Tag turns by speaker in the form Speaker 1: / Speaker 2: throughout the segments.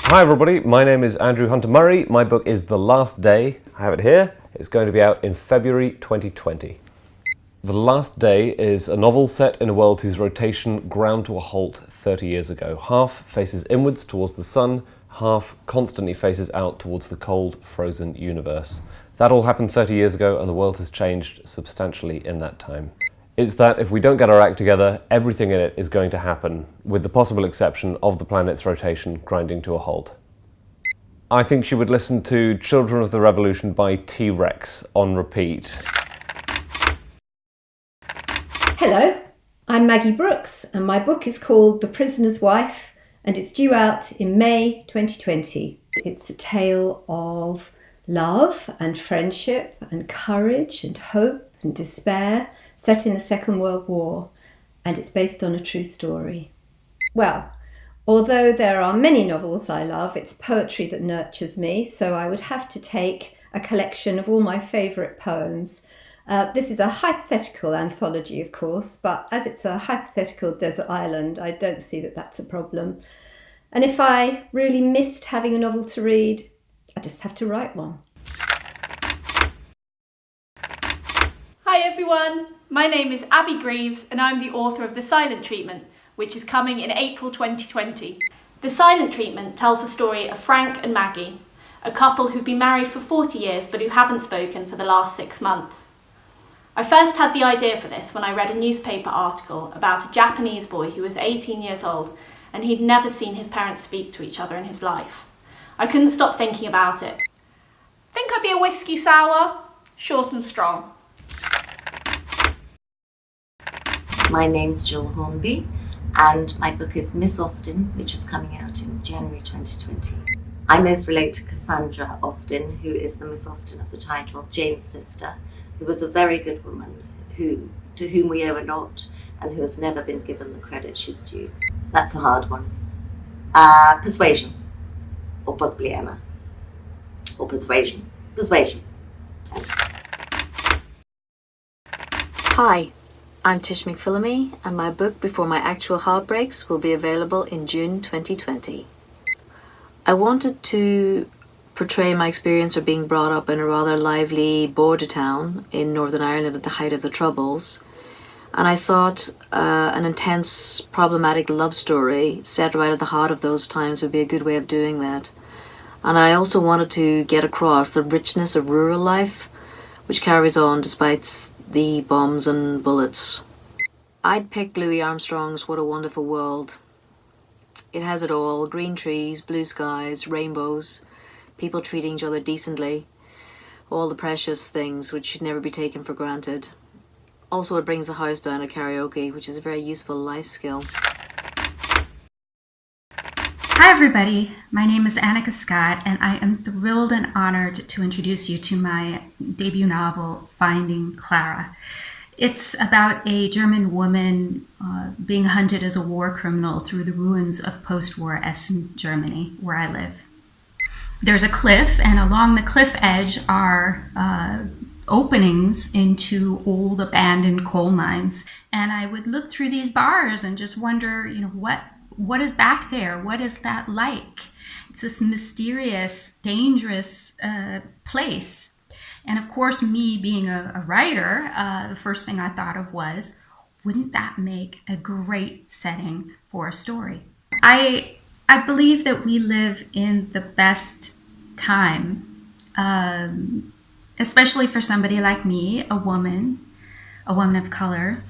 Speaker 1: Hi everybody, my name is Andrew Hunter-Murray. My book is The Last Day. I have it here. It's going to be out in February 2020. The Last Day is a novel set in a world whose rotation ground to a halt 30 years ago. Half faces inwards towards the sun, half constantly faces out towards the cold, frozen universe. That all happened 30 years ago and the world has changed substantially in that time. It's that if we don't get our act together, everything in it is going to happen, with the possible exception of the planet's rotation grinding to a halt. I think you would listen to Children of the Revolution by T-Rex on repeat.
Speaker 2: Hello, I'm Maggie Brookes and my book is called The Prisoner's Wife and it's due out in May 2020. It's a tale of love and friendship and courage and hope and despair, set in the Second World War, and it's based on a true story. Well, although there are many novels I love, it's poetry that nurtures me, so I would have to take a collection of all my favourite poems. This is a hypothetical anthology, of course, but as it's a hypothetical desert island, I don't see that that's a problem. And if I really missed having a novel to read, I just have to write one.
Speaker 3: Hi everyone, my name is Abbie Greaves and I'm the author of The Silent Treatment, which is coming in April 2020. The Silent Treatment tells the story of Frank and Maggie, a couple who've been married for 40 years but who haven't spoken for the last 6 months. I first had the idea for this when I read a newspaper article about a Japanese boy who was 18 years old and he'd never seen his parents speak to each other in his life. I couldn't stop thinking about it. Think I'd be a whiskey sour, short and strong.
Speaker 4: My name's Gill Hornby and my book is Miss Austen, which is coming out in January 2020. I most relate to Cassandra Austen, who is the Miss Austen of the title, Jane's sister, who was a very good woman to whom we owe a lot and who has never been given the credit she's due. That's a hard one. Persuasion, or possibly Emma, or Persuasion.
Speaker 5: Hi, I'm Tish McPhillamy and my book Before My Actual Heartbreaks will be available in June 2020. I wanted to portray my experience of being brought up in a rather lively border town in Northern Ireland at the height of the Troubles, and I thought an intense, problematic love story set right at the heart of those times would be a good way of doing that. And I also wanted to get across the richness of rural life, which carries on despite the bombs and bullets. I'd picked Louis Armstrong's What a Wonderful World. It has it all: green trees, blue skies, rainbows, people treating each other decently, all the precious things which should never be taken for granted. Also, it brings the house down at karaoke, which is a very useful life skill.
Speaker 6: Hi everybody, my name is Anika Scott and I am thrilled and honored to introduce you to my debut novel, Finding Clara. It's about a German woman being hunted as a war criminal through the ruins of post-war Essen, Germany, where I live. There's a cliff, and along the cliff edge are openings into old abandoned coal mines. And I would look through these bars and just wonder, what is back there? What is that like? It's this mysterious, dangerous place. And of course, me being a writer, the first thing I thought of was, wouldn't that make a great setting for a story? I believe that we live in the best time, especially for somebody like me, a woman of color.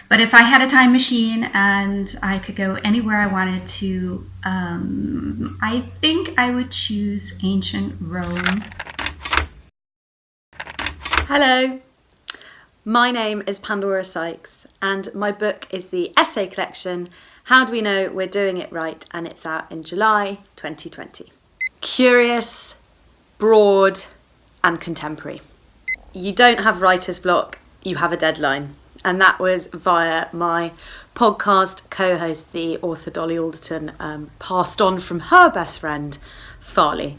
Speaker 6: But if I had a time machine and I could go anywhere I wanted to, I think I would choose ancient Rome.
Speaker 7: Hello, my name is Pandora Sykes and my book is the essay collection How Do We Know We're Doing It Right, and it's out in July 2020. Curious, broad and contemporary. You don't have writer's block, you have a deadline. And that was via my podcast co-host, the author Dolly Alderton, passed on from her best friend, Farley.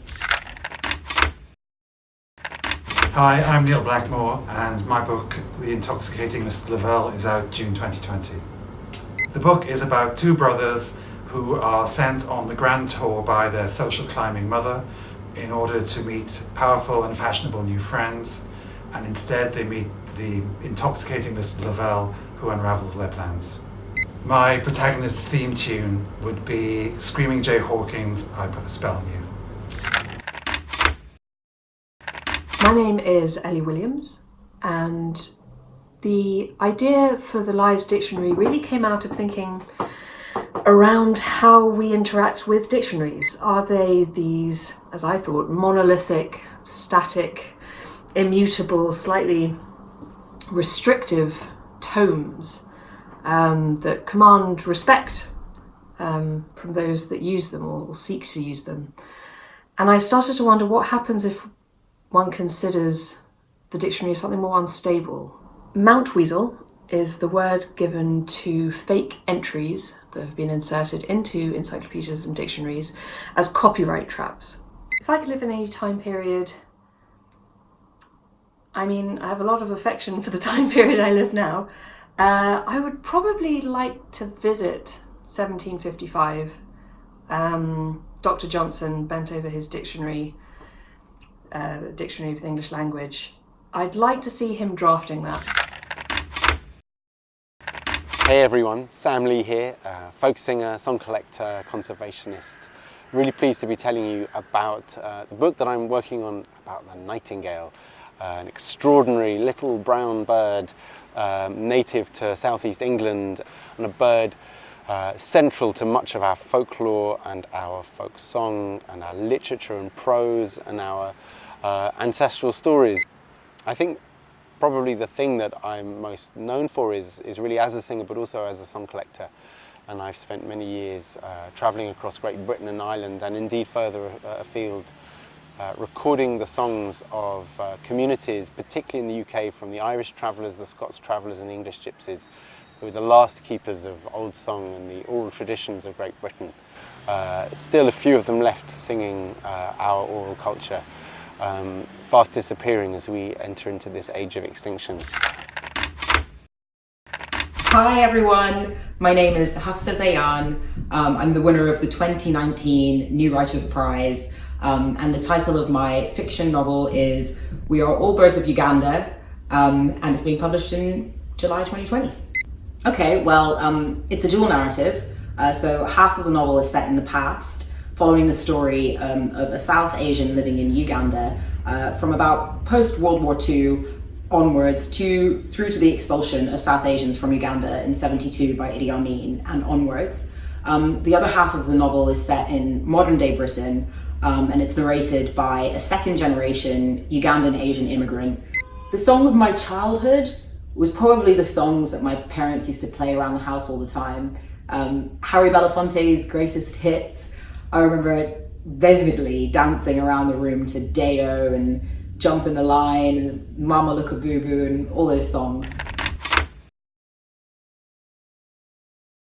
Speaker 8: Hi, I'm Neil Blackmore and my book, The Intoxicating Lavelle, is out June 2020. The book is about two brothers who who are sent on the grand tour by their social climbing mother in order to meet powerful and fashionable new friends, and instead they meet the intoxicating Mr. Lavelle, who unravels their plans. My protagonist's theme tune would be Screaming Jay Hawkins' I Put a Spell on You.
Speaker 9: My name is Eley Williams, and the idea for the Lies Dictionary really came out of thinking around how we interact with dictionaries. Are they these, as I thought, monolithic, static, immutable, slightly restrictive tomes that command respect from those that use them or seek to use them? And I started to wonder what happens if one considers the dictionary as something more unstable. Mountweasel is the word given to fake entries that have been inserted into encyclopedias and dictionaries as copyright traps. If I could live in any time period, I mean, I have a lot of affection for the time period I live now. I would probably like to visit 1755. Dr. Johnson bent over his dictionary, the Dictionary of the English Language. I'd like to see him drafting that.
Speaker 10: Hey everyone, Sam Lee here, folk singer, song collector, conservationist. Really pleased to be telling you about the book that I'm working on about the Nightingale, an extraordinary little brown bird native to southeast England, and a bird central to much of our folklore and our folk song and our literature and prose and our ancestral stories. I think probably the thing that I'm most known for is really as a singer, but also as a song collector. And I've spent many years travelling across Great Britain and Ireland, and indeed further afield, recording the songs of communities, particularly in the UK, from the Irish travellers, the Scots travellers and the English gypsies, who are the last keepers of old song and the oral traditions of Great Britain. Still a few of them left singing our oral culture, fast disappearing as we enter into this age of extinction.
Speaker 11: Hi everyone, my name is Hafsa Zayyan. I'm the winner of the 2019 New Writers Prize, and the title of my fiction novel is We Are All Birds of Uganda, and it's being published in July 2020. Okay, well, it's a dual narrative, so half of the novel is set in the past, following the story of a South Asian living in Uganda from about post-World War II onwards through to the expulsion of South Asians from Uganda in '72 by Idi Amin and onwards. The other half of the novel is set in modern-day Britain, and it's narrated by a second-generation Ugandan Asian immigrant. The song of my childhood was probably the songs that my parents used to play around the house all the time. Harry Belafonte's greatest hits. I remember vividly dancing around the room to Deo and Jump in the Line and Mama Look a Boo Boo and all those songs.